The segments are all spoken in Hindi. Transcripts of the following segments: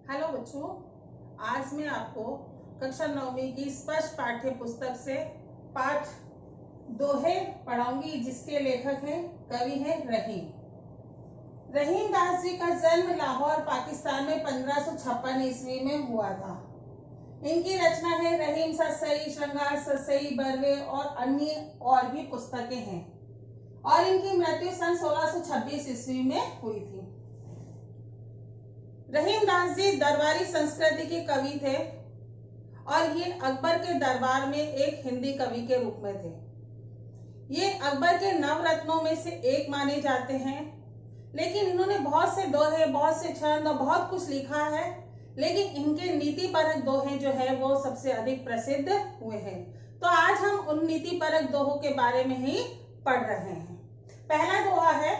हेलो बच्चों, आज मैं आपको कक्षा 9वीं की स्पष्ट पाठ्य पुस्तक से पाठ दोहे पढ़ाऊंगी, जिसके लेखक हैं कवि हैं रहीम दास जी का जन्म लाहौर पाकिस्तान में 1556 ईस्वी में हुआ था। इनकी रचना है रहीम सतसई, श्रृंगार सतसई, बरवे और अन्य और भी पुस्तकें हैं और इनकी मृत्यु सन 1626 ईस्वी में हुई थी। रहीम दास जी दरबारी संस्कृति के कवि थे और ये अकबर के दरबार में एक हिंदी कवि के रूप में थे। ये अकबर के नवरत्नों में से एक माने जाते हैं, लेकिन इन्होंने बहुत से दोहे, बहुत से छंद और बहुत कुछ लिखा है, लेकिन इनके नीति परक दोहे जो है वो सबसे अधिक प्रसिद्ध हुए हैं। तो आज हम उन नीति परक दोहों के बारे में ही पढ़ रहे हैं। पहला दोहा है,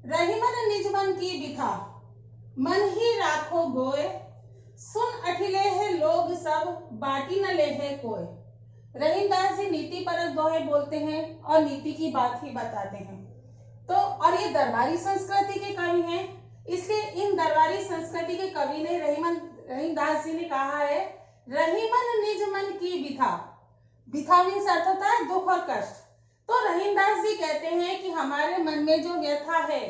रहीमन निज मन की बिथा, मन ही राखो गोय, सुन अठिले है लोग सब, बाटी न ले है कोय। रहीम दास जी नीति परक दोहे बोलते हैं और नीति की बात ही बताते हैं। तो और ये दरबारी संस्कृति के कवि हैं, इसलिए इन दरबारी संस्कृति के कवि ने रहीम दास जी ने कहा है, रहीमन निज मन की बिथा। बिथा मीन्स अर्थ होता है दुख और कष्ट। तो रहीम दास जी कहते हैं कि हमारे मन में जो व्यथा है,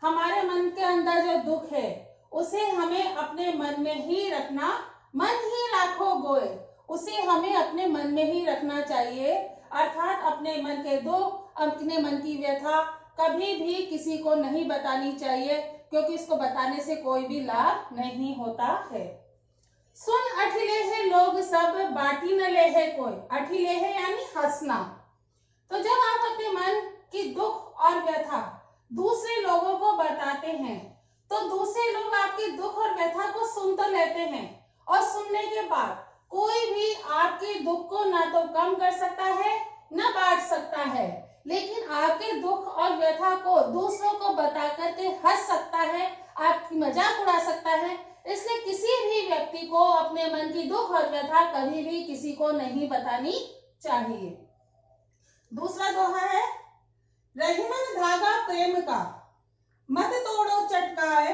हमारे मन के अंदर जो दुख है, उसे हमें अपने मन में ही रखना, मन ही राखो गोय, उसे हमें अपने मन में ही रखना चाहिए। अर्थात अपने मन के दुख, अपने मन की व्यथा कभी भी किसी को नहीं बतानी चाहिए, क्योंकि इसको बताने से कोई भी लाभ नहीं होता है। सुन अठिले है लोग सब, बाटी न ले है कोई। अठिले है यानी हंसना। तो जब आप अपने मन की दुख और व्यथा दूसरे लोगों को बताते हैं, तो दूसरे लोग आपके दुख और व्यथा को सुन तो लेते हैं, और सुनने के बाद कोई भी आपके दुख को ना तो कम कर सकता है, ना बांट सकता है, लेकिन आपके दुख और व्यथा को दूसरों को बता करके हंस सकता है, आपकी मजाक उड़ा सकता है। इसलिए किसी भी व्यक्ति को अपने मन की दुख और व्यथा कभी भी किसी को नहीं बतानी चाहिए। दूसरा दोहा है, रहीमन धागा प्रेम का, मत तोड़ो चटकाए,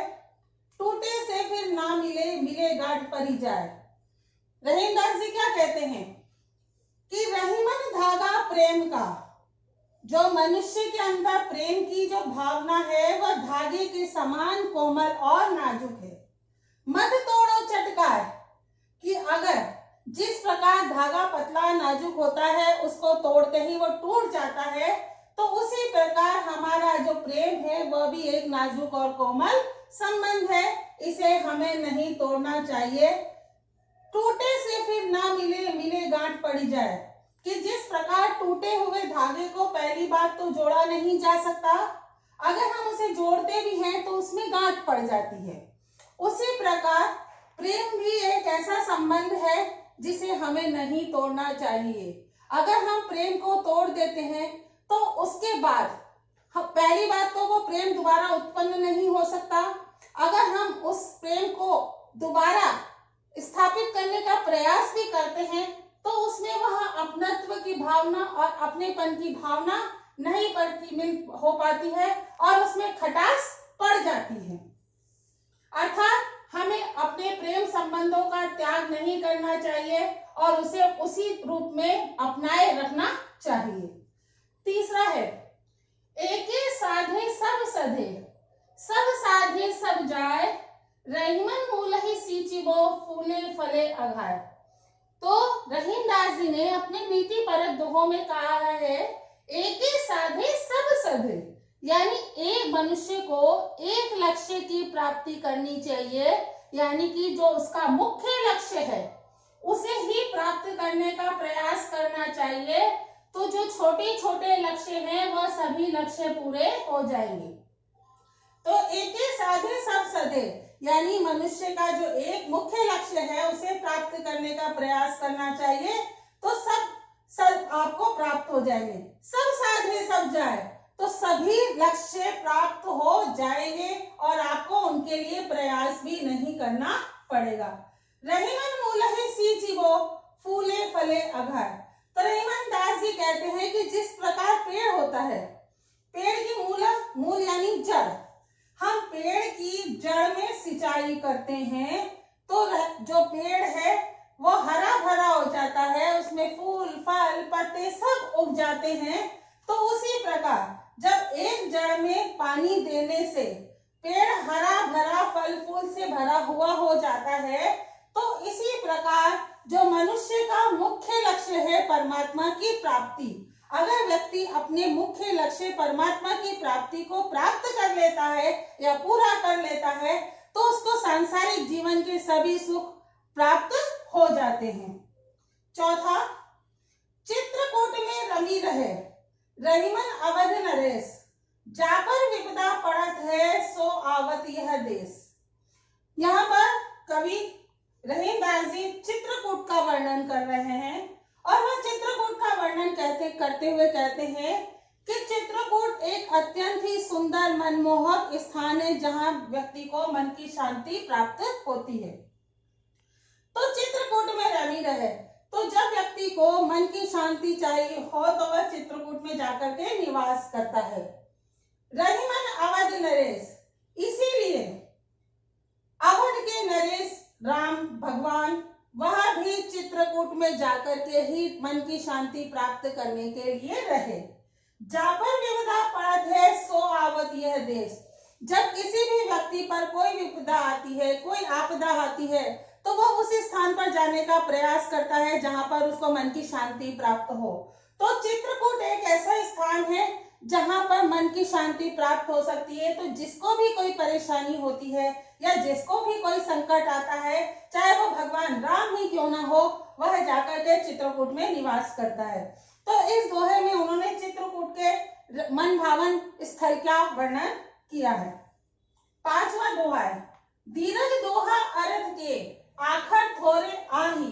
टूटे से फिर ना मिले, मिले गांठ परी जाए। रहीम दास जी क्या कहते हैं कि रहीमन धागा प्रेम का, जो मनुष्य के अंदर प्रेम की जो भावना है वह धागे के समान कोमल और नाजुक है। मत तोड़ो चटकाए, कि अगर जिस प्रकार धागा पतला नाजुक होता है, उसको तोड़ते ही वो टूट जाता है, तो उसी प्रकार हमारा जो प्रेम है वह भी एक नाजुक और कोमल संबंध है, इसे हमें नहीं तोड़ना चाहिए। टूटे से फिर ना मिले, मिले गांठ पड़ी जाए, कि जिस प्रकार टूटे हुए धागे को पहली बात तो जोड़ा नहीं जा सकता, अगर हम उसे जोड़ते भी हैं तो उसमें गांठ पड़ जाती है। उसी प्रकार प्रेम भी एक ऐसा संबंध है जिसे हमें नहीं तोड़ना चाहिए। अगर हम प्रेम को तोड़ देते हैं तो उसके बाद पहली बात तो वो प्रेम दोबारा उत्पन्न नहीं हो सकता। अगर हम उस प्रेम को दोबारा स्थापित करने का प्रयास भी करते हैं तो उसमें वह अपनत्व की भावना और अपनेपन की भावना नहीं हो पाती है और उसमें खटास पड़ जाती है। अर्थात हमें अपने प्रेम संबंधों का त्याग नहीं करना चाहिए और उसे उसी रूप में अपनाए रखना चाहिए। तीसरा है, एके साधे सब सधे, सब साधे सब जाए, रहीमन मूल ही सींचिबो, फूले फले अघाय। तो रहीम दास जी ने अपने नीति परक दोहों में कहा है, एके साधे सब सधे, यानी एक मनुष्य को एक लक्ष्य की प्राप्ति करनी चाहिए, यानी कि जो उसका मुख्य लक्ष्य है उसे ही प्राप्त करने का प्रयास करना चाहिए। तो जो छोटे छोटे लक्ष्य हैं वह सभी लक्ष्य पूरे हो जाएंगे। तो एके साधे सब सधे, यानी मनुष्य का जो एक मुख्य लक्ष्य है उसे प्राप्त करने का प्रयास करना चाहिए, तो सब आपको प्राप्त हो जाएंगे। सब साधे सब जाए, तो सभी लक्ष्य प्राप्त हो जाएंगे और आपको उनके लिए प्रयास भी नहीं करना पड़ेगा। रहीमन मूल ही सींचिबो, फूले फले अघाय। तो रहीमन दास जी कहते हैं कि जिस प्रकार पेड़ होता है, पेड़ की मूल यानी जड़ हम पेड़ की जड़ में सिंचाई करते हैं तो जो पेड़ है वो हरा भरा हो जाता है, उसमें फूल फल पत्ते सब उग जाते हैं। तो उसी प्रकार जब एक जड़ में पानी देने से पेड़ हरा भरा फल फूल से भरा हुआ हो जाता है, तो इसी प्रकार जो मनुष्य का मुख्य लक्ष्य है परमात्मा की प्राप्ति, अगर व्यक्ति अपने मुख्य लक्ष्य परमात्मा की प्राप्ति को प्राप्त कर लेता है या पूरा कर लेता है, तो उसको सांसारिक जीवन के सभी सुख प्राप्त हो जाते हैं। चौथा, चित्रकूट में रमी रहे रहीमन अवध नरेश, जापर विपदा पड़त है सो आवत यह देश। यहाँ पर कवि रहीमदास जी चित्रकूट का वर्णन कर रहे हैं और वह चित्रकूट का वर्णन करते हुए कहते हैं कि चित्रकूट एक अत्यंत ही सुंदर मनमोहक स्थान है जहाँ व्यक्ति को मन की शांति प्राप्त होती है। तो चित्रकूट में रमी रहे, तो जब व्यक्ति को मन की शांति चाहिए हो तो वह चित्रकूट में जाकर के निवास करता है। रहीमन अवध नरेश, इसीलिए अवध के नरेश राम भगवान वह भी चित्रकूट में जाकर के ही मन की शांति प्राप्त करने के लिए रहे। जापर विपदा पड़त है सो आवत यह देश, जब किसी भी व्यक्ति पर कोई विपदा आती है, कोई आपदा आती है, तो वह उस स्थान पर जाने का प्रयास करता है जहां पर उसको मन की शांति प्राप्त हो। तो चित्रकूट एक ऐसा स्थान है जहां पर मन की शांति प्राप्त हो सकती है। तो जिसको भी कोई परेशानी होती है या जिसको भी कोई संकट आता है, चाहे वो भगवान राम ही क्यों ना हो, वह जाकर के चित्रकूट में निवास करता है। तो इस दोहे में उन्होंने चित्रकूट के मन भावन स्थल का वर्णन किया है। पांचवा दोहा है, धीरज दोहा अर्थ के आखर थोरे आही,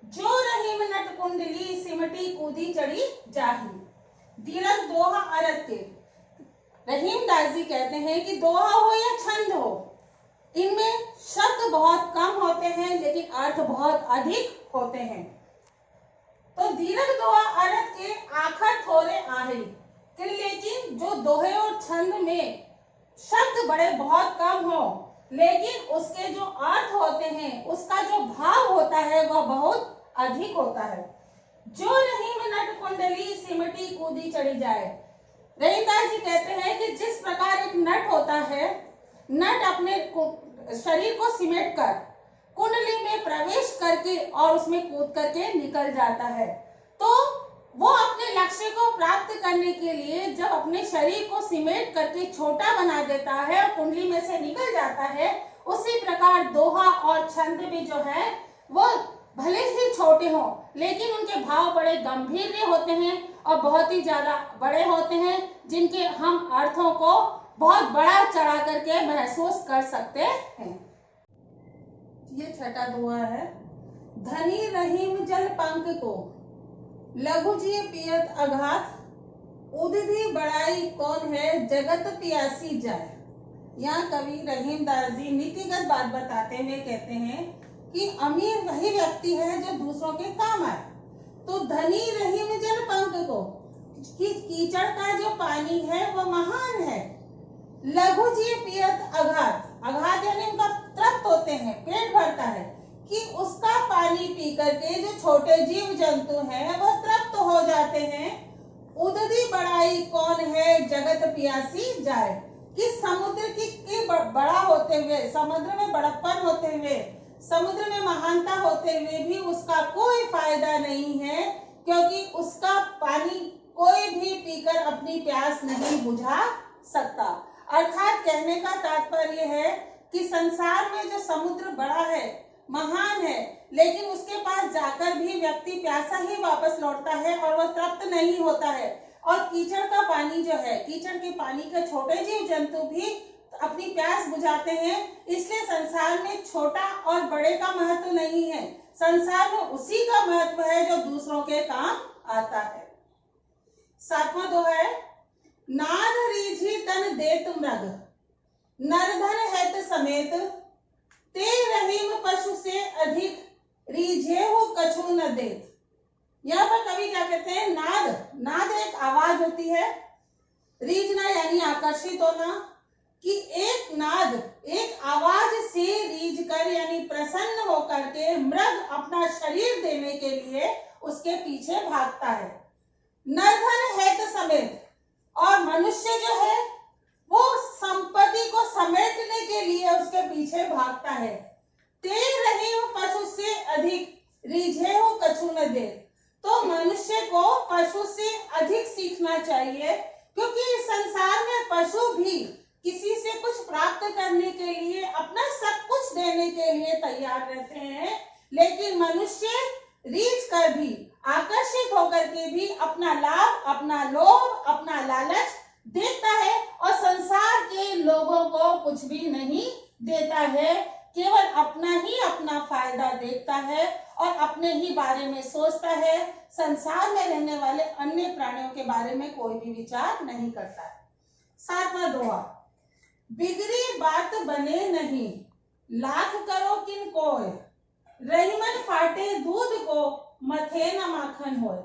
जो रहीम नट कुंडली सिमटी कूदी चढ़ी जाही। धीरज दोहा अर्थ के, रहीमदास जी कहते हैं कि दोहा हो या छंद हो, इनमें शब्द बहुत कम होते हैं लेकिन अर्थ बहुत अधिक होते हैं। तो धीरज दोहा अर्थ के आखर थोरे आही, लेकिन जो दोहे और छंद में शब्द बड़े बहुत कम हो लेकिन उसके जो अर्थ होते हैं, उसका जो भाव होता है वह बहुत अधिक होता है। जो रहीम नट कुंडली सिमटी कूदी चढ़ी जाए, रहीमदास जी कहते हैं कि जिस प्रकार एक नट होता है, नट अपने शरीर को सिमेट कर कुंडली में प्रवेश करके और उसमें कूद करके निकल जाता है, तो वो अपने लक्ष्य को प्राप्त करने के लिए जब अपने शरीर को सिमेट करके छोटा बना देता है और कुंडली में से निकल जाता है, उसी प्रकार दोहा और छंद भी जो है वो भले ही छोटे हों लेकिन उनके भाव बड़े गंभीर होते हैं और बहुत ही ज्यादा बड़े होते हैं, जिनके हम अर्थों को बहुत बड़ा चढ़ा करके महसूस कर सकते हैं। ये छठा दोहा है, धनी रहीम जल पंख को लघु जी पियत अघात, उदधि बड़ाई कौन है जगत पियासी जाए। यहाँ कवि रहीमदास जी नीतिगत बात बताते हुए कहते हैं कि अमीर वही व्यक्ति है जो दूसरों के काम आए। तो धनी रहीम जल पंख को, कीचड़ का जो पानी है वो महान है। लघु जी पियत अघात, अघात यानी उनका तृप्त होते हैं, पेट भरता है, कि उसका पानी पी करके जो छोटे जीव जंतु हैं वह तृप्त हो जाते हैं। उदधि बड़ाई कौन है जगत पियासी जाए, कि समुद्र की बड़ा होते हुए, समुद्र में बड़प्पन होते हुए, समुद्र में महानता होते हुए भी उसका कोई फायदा नहीं है, क्योंकि उसका पानी कोई भी पीकर अपनी प्यास नहीं बुझा सकता। अर्थात कहने का तात्पर्य है कि संसार में जो समुद्र बड़ा है, महान है, लेकिन उसके पास जाकर भी व्यक्ति प्यासा ही वापस लौटता है और वह तृप्त नहीं होता है। और कीचड़ का पानी जो है, कीचड़ के पानी के छोटे जीव जंतु भी अपनी प्यास बुझाते हैं। इसलिए संसार में छोटा और बड़े का महत्व नहीं है, संसार में उसी का महत्व है जो दूसरों के काम आता है। सातवां दोहा है, नाद रीझी तन देत मृग, नरधन हैत समेत, ते रहीम पशु से अधिक, रीझे हो कछु न देत। यहाँ पर कवि क्या कहते हैं, नाद, नाद एक आवाज होती है, रीझना यानी आकर्षित होना, कि एक नाद, एक आवाज से रीझ कर यानी प्रसन्न होकर के मृग अपना शरीर देने के लिए उसके पीछे भागता है। निर्धन है तो समेत, और मनुष्य जो है वो संपत्ति को समेटने के लिए उसके पीछे भागता है। ते रहे हो पशु से अधिक, रीझे हो कछु न दे। तो मनुष्य को पशु से अधिक सीखना चाहिए, क्योंकि संसार में पशु भी किसी से कुछ प्राप्त करने के लिए, अपना सब कुछ देने के लिए तैयार रहते हैं, लेकिन मनुष्य रीझ कर भी, आकर्षित होकर के भी अपना लाभ, अपना लोभ, अपना लालच देखता है और संसार के लोगों को कुछ भी नहीं देता है, केवल अपना ही अपना फायदा देखता है और अपने ही बारे में सोचता है। संसार में रहने वाले अन्य प्राणियों के बारे में कोई भी विचार नहीं करता है। 7वां दोहा, बिगड़ी बात बने नहीं, लाख करो किन कोय, रहीमन फाटे दूध को, मथे न माखन होय।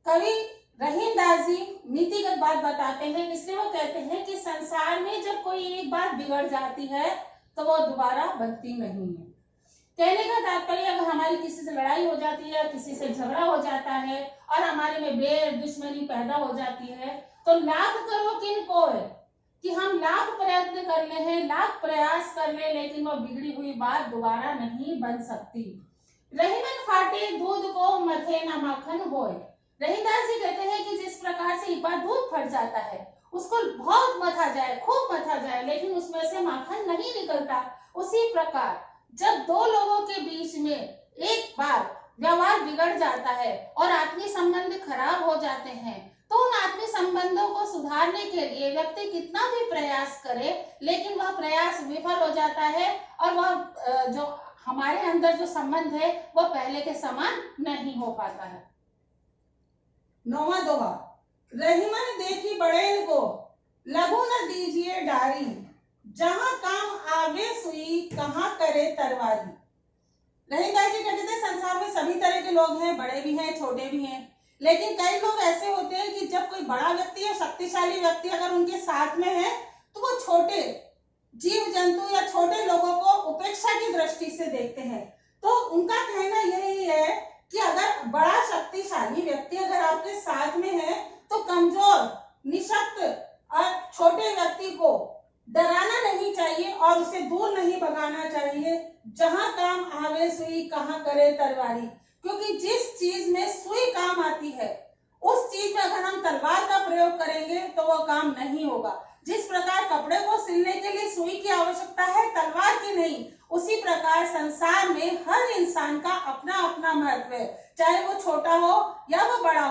कवि रहीमदास जी नीतिगत बात बताते हैं, इसलिए वो कहते हैं कि संसार में जब कोई एक बात बिगड़ जाती है तो वो दोबारा बनती नहीं है। कहने का तात्पर्य, अगर हमारी किसी से लड़ाई हो जाती है, किसी से झगड़ा हो जाता है और हमारे में बैर दुश्मनी पैदा हो जाती है, तो लाख करो किन कोय, कि हम लाख प्रयत्न कर ले हैं, लाख प्रयास कर ले, लेकिन वो बिगड़ी हुई बात दोबारा नहीं बन सकती। रहीमन फाटे दूध को, मथे न माखन होय। रहीमदास जी कहते हैं कि जिस प्रकार से एक बार दूध फट जाता है, उसको बहुत मथा जाए, खूब मथा जाए, लेकिन उसमें से माखन नहीं निकलता, उसी प्रकार जब दो लोगों के बीच में एक बार व्यवहार बिगड़ जाता है और आत्मीय संबंध खराब हो जाते हैं, तो उन आत्मीय संबंधों को सुधारने के लिए व्यक्ति कितना भी प्रयास करे, लेकिन वह प्रयास विफल हो जाता है और वह जो हमारे अंदर जो संबंध है वो पहले के समान नहीं हो पाता है। 9वां दोहा, रहीमन देखी बड़ेल को, लघु न दीजिए डारी, जहां काम आवे सुई, कहां करे तरवारी। रहीमदास जी कहते थे संसार में सभी तरह के लोग हैं, बड़े भी हैं, छोटे भी हैं, लेकिन कई लोग ऐसे होते हैं कि जब कोई बड़ा व्यक्ति या शक्तिशाली व्यक्ति अगर उनके साथ में है तो वो छोटे जीव जंतु या छोटे लोगों को उपेक्षा की दृष्टि से देखते हैं। तो उनका कहना यही है कि अगर बड़ा शक्तिशाली व्यक्ति अगर आपके साथ में है तो कमजोर, निशक्त और छोटे व्यक्ति को डराना नहीं चाहिए और उसे दूर नहीं भगाना चाहिए। जहां काम आवे सुई, कहां करे तरवारी, क्योंकि जिस चीज में सुई काम आती है उस चीज में अगर हम तलवार का प्रयोग करेंगे तो वो काम नहीं होगा। जिस प्रकार कपड़े को सिलने के लिए सुई की आवश्यकता है, तलवार की नहीं, उसी प्रकार संसार में हर इंसान का अपना अपना महत्व है, चाहे वो छोटा हो या वो बड़ा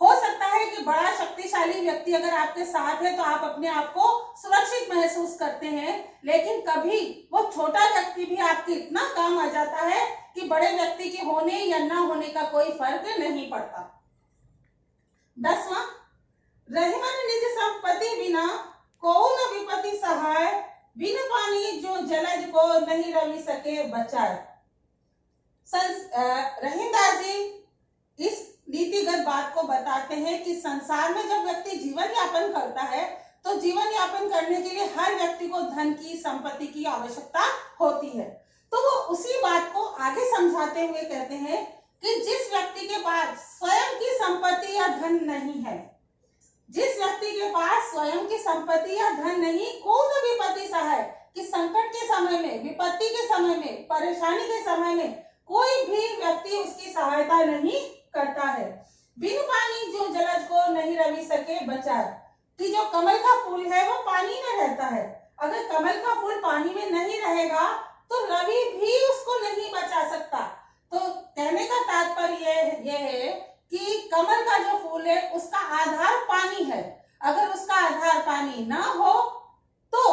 हो सकता है कि बड़ा शक्तिशाली व्यक्ति अगर आपके साथ है तो आप अपने आप को सुरक्षित महसूस करते हैं, लेकिन कभी वो छोटा व्यक्ति भी आपके इतना काम आ जाता है कि बड़े व्यक्ति के होने या ना होने का कोई फर्क नहीं पड़ता। 10वां, रहीमन निज संपत्ति बिना, कौन विपत्ति सहाय, बिन पानी जो जलज को, नहीं रवि सके बचाए। रहीमदास जी इस नीतिगत बात को बताते हैं कि संसार में जब व्यक्ति जीवन यापन करता है तो जीवन यापन करने के लिए हर व्यक्ति को धन की, संपत्ति की आवश्यकता होती है। तो वो उसी बात को आगे समझाते हुए कहते हैं कि जिस व्यक्ति के पास स्वयं की संपत्ति या धन नहीं है, जिस व्यक्ति के पास स्वयं की संपत्ति या धन नहीं, कौन विपत्ति सहाय, कि संकट के समय में, विपत्ति के समय में, परेशानी के समय में कोई भी व्यक्ति उसकी सहायता नहीं करता है। बिन पानी जो जलज को, नहीं रवि सके बचाए, कि जो कमल का फूल है वो पानी में रहता है, अगर कमल का फूल पानी में नहीं रहेगा तो रवि भी उसको नहीं बचा सकता। तो कहने का तात्पर्य यह है कि कमल का जो फूल है उसका आधार पानी है, अगर उसका आधार पानी ना हो तो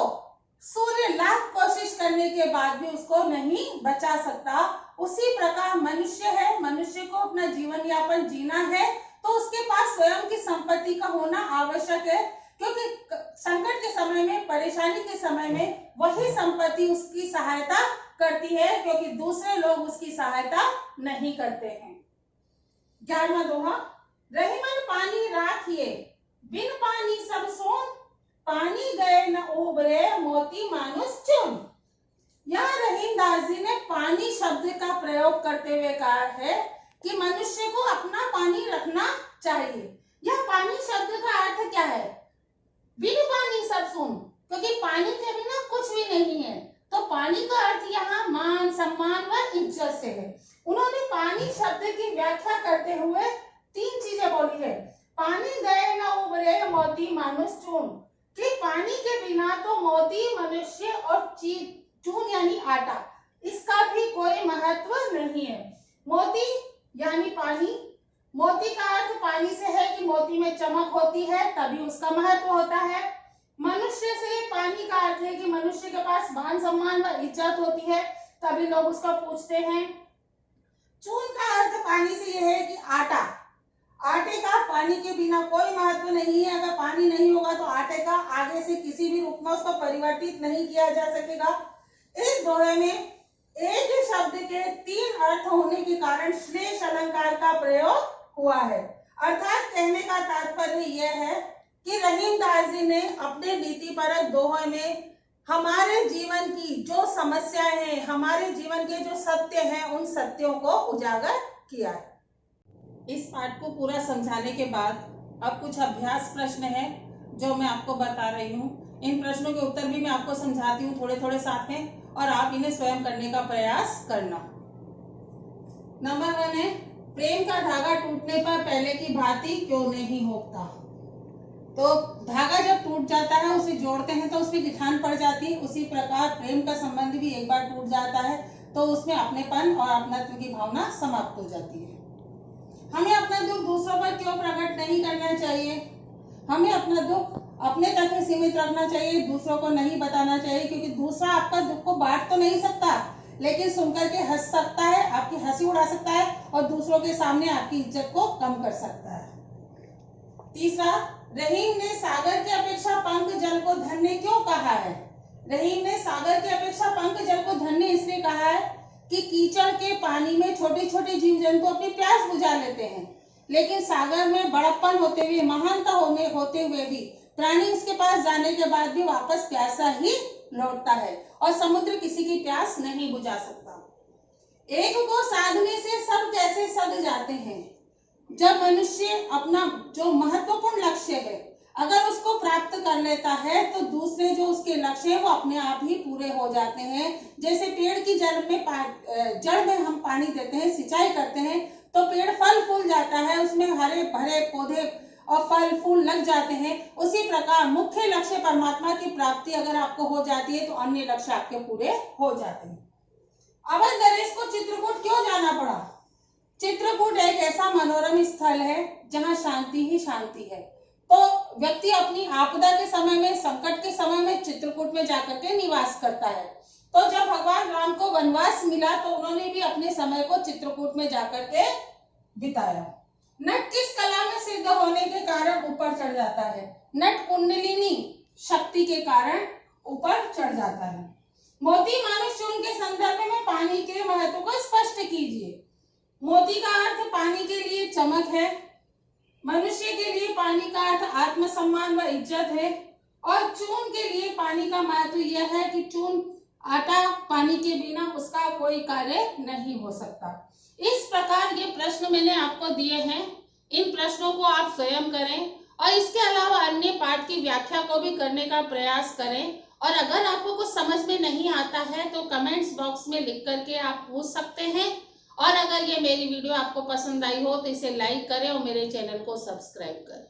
सूर्य लाख कोशिश करने के बाद भी उसको नहीं बचा सकता। उसी प्रकार मनुष्य है, मनुष्य को अपना जीवन यापन जीना है तो उसके पास स्वयं की संपत्ति का होना आवश्यक है, क्योंकि संकट के समय में, परेशानी के समय में वही संपत्ति उसकी सहायता करती है, क्योंकि दूसरे लोग उसकी सहायता नहीं करते हैं। 11वां दोहा, रहीमन पानी राखिए, बिन पानी सब सोन, पानी गए न उबरे मोती मानुष चुन। यहाँ रहीमदास जी ने पानी शब्द का प्रयोग करते हुए कहा है कि मनुष्य को अपना पानी रखना चाहिए। यह पानी शब्द का अर्थ क्या है? बिन पानी सब सुन, क्योंकि पानी के बिना कुछ भी नहीं है। तो पानी का अर्थ यहाँ मान, सम्मान व इज्जत से है। उन्होंने पानी शब्द की व्याख्या करते हुए 3 चीजें बोली है। पानी गए न उबरे मोती मानुष चून, कि पानी के बिना तो मोती, मनुष्य और चून यानी आटा, इसका भी कोई महत्व नहीं है। मोती यानी पानी, मोती का अर्थ पानी से है कि मोती में चमक होती है तभी उसका महत्व होता है। मनुष्य से पानी का अर्थ है कि मनुष्य के पास मान, सम्मान व इज्जत होती है तभी लोग उसको पूछते हैं। चून का अर्थ पानी से यह है कि आटा, आटे का पानी के बिना कोई महत्व नहीं है। अगर पानी नहीं होगा तो आटे का आगे से किसी भी रूप में उसको परिवर्तित नहीं किया जा सकेगा। इस दोहे में एक ही शब्द के 3 अर्थ होने के कारण श्लेष अलंकार का प्रयोग हुआ है। अर्थात कहने का तात्पर्य यह है कि रहीमदास जी ने अपने नीतिपरक दोहे में हमारे जीवन की जो समस्याएं हैं, हमारे जीवन के जो सत्य हैं, उन सत्यों को उजागर किया है। इस पाठ को पूरा समझाने के बाद अब कुछ अभ्यास प्रश्न है जो मैं आपको बता रही हूँ। इन प्रश्नों के उत्तर भी मैं आपको समझाती हूँ थोड़े थोड़े साथ में, और आप इन्हें स्वयं करने का प्रयास करना। नंबर 1 है, प्रेम का धागा टूटने पर पहले की भांति क्यों नहीं होता? तो धागा जब टूट जाता है, उसे जोड़ते हैं तो उसमें गिठान पड़ जाती है। उसी प्रकार प्रेम का संबंध भी एक बार टूट जाता है तो उसमें अपनेपन और अपनत्व की भावना समाप्त हो जाती है। हमें अपना दुख दूसरों पर क्यों प्रकट नहीं करना चाहिए? हमें अपना दुख अपने तक ही सीमित रखना चाहिए, दूसरों को नहीं बताना चाहिए, क्योंकि दूसरा आपका दुख को बांट तो नहीं सकता, लेकिन सुनकर के हंस सकता है, आपकी हंसी उड़ा सकता है और दूसरों के सामने आपकी इज्जत को कम कर सकता है। तीसरा, रहीम ने सागर की अपेक्षा पंख जल को धन्य क्यों कहा है? रहीम ने सागर की अपेक्षा पंख जल को धन्य इसलिए कहा है कि कीचड़ के पानी में छोटे छोटे जीव जंतु अपनी प्यास बुझा लेते हैं, लेकिन सागर में बड़प्पन होते हुए, महानता होते हुए भी प्राणी इसके पास जाने के बाद भी वापस प्यासा ही लौटता है और समुद्र किसी की प्यास नहीं बुझा सकता। एक को साधने से सब कैसे सध जाते हैं? जब मनुष्य अपना जो महत्वपूर्ण लक्ष्य है अगर उसको प्राप्त कर लेता है तो दूसरे जो उसके लक्ष्य है वो अपने आप ही पूरे हो जाते हैं। जैसे पेड़ की जड़ में हम पानी देते हैं, सिंचाई करते हैं तो पेड़ फल फूल जाता है, उसमें हरे भरे पौधे और फल फूल लग जाते हैं। उसी प्रकार मुख्य लक्ष्य परमात्मा की प्राप्ति अगर आपको हो जाती है तो अन्य लक्ष्य आपके पूरे हो जाते हैं। अवध नरेश को चित्रकूट क्यों जाना पड़ा? चित्रकूट एक ऐसा मनोरम स्थल है जहाँ शांति ही शांति है। तो व्यक्ति अपनी आपदा के समय में, संकट के समय में चित्रकूट में जाकर के निवास करता है। तो जब भगवान राम को वनवास मिला तो उन्होंने भी अपने समय को चित्रकूट में जाकर के बिताया। नट किस कला में सिद्ध होने के कारण ऊपर चढ़ जाता है? नट कुंडलिनी शक्ति के कारण ऊपर चढ़ जाता है। मोती मानुष चून के संदर्भ में पानी के महत्व को स्पष्ट कीजिए। मोती का अर्थ पानी के लिए चमक है, मनुष्य के लिए पानी का अर्थ आत्मसम्मान व इज्जत है, और चून के लिए पानी का महत्व यह है कि चून आटा, पानी के बिना उसका कोई कार्य नहीं हो सकता। इस प्रकार ये प्रश्न मैंने आपको दिए हैं, इन प्रश्नों को आप स्वयं करें और इसके अलावा अन्य पाठ की व्याख्या को भी करने का प्रयास करें। और अगर आपको कुछ समझ में नहीं आता है तो कमेंट्स बॉक्स में लिख करके आप पूछ सकते हैं। और अगर ये मेरी वीडियो आपको पसंद आई हो तो इसे लाइक करें और मेरे चैनल को सब्सक्राइब करें।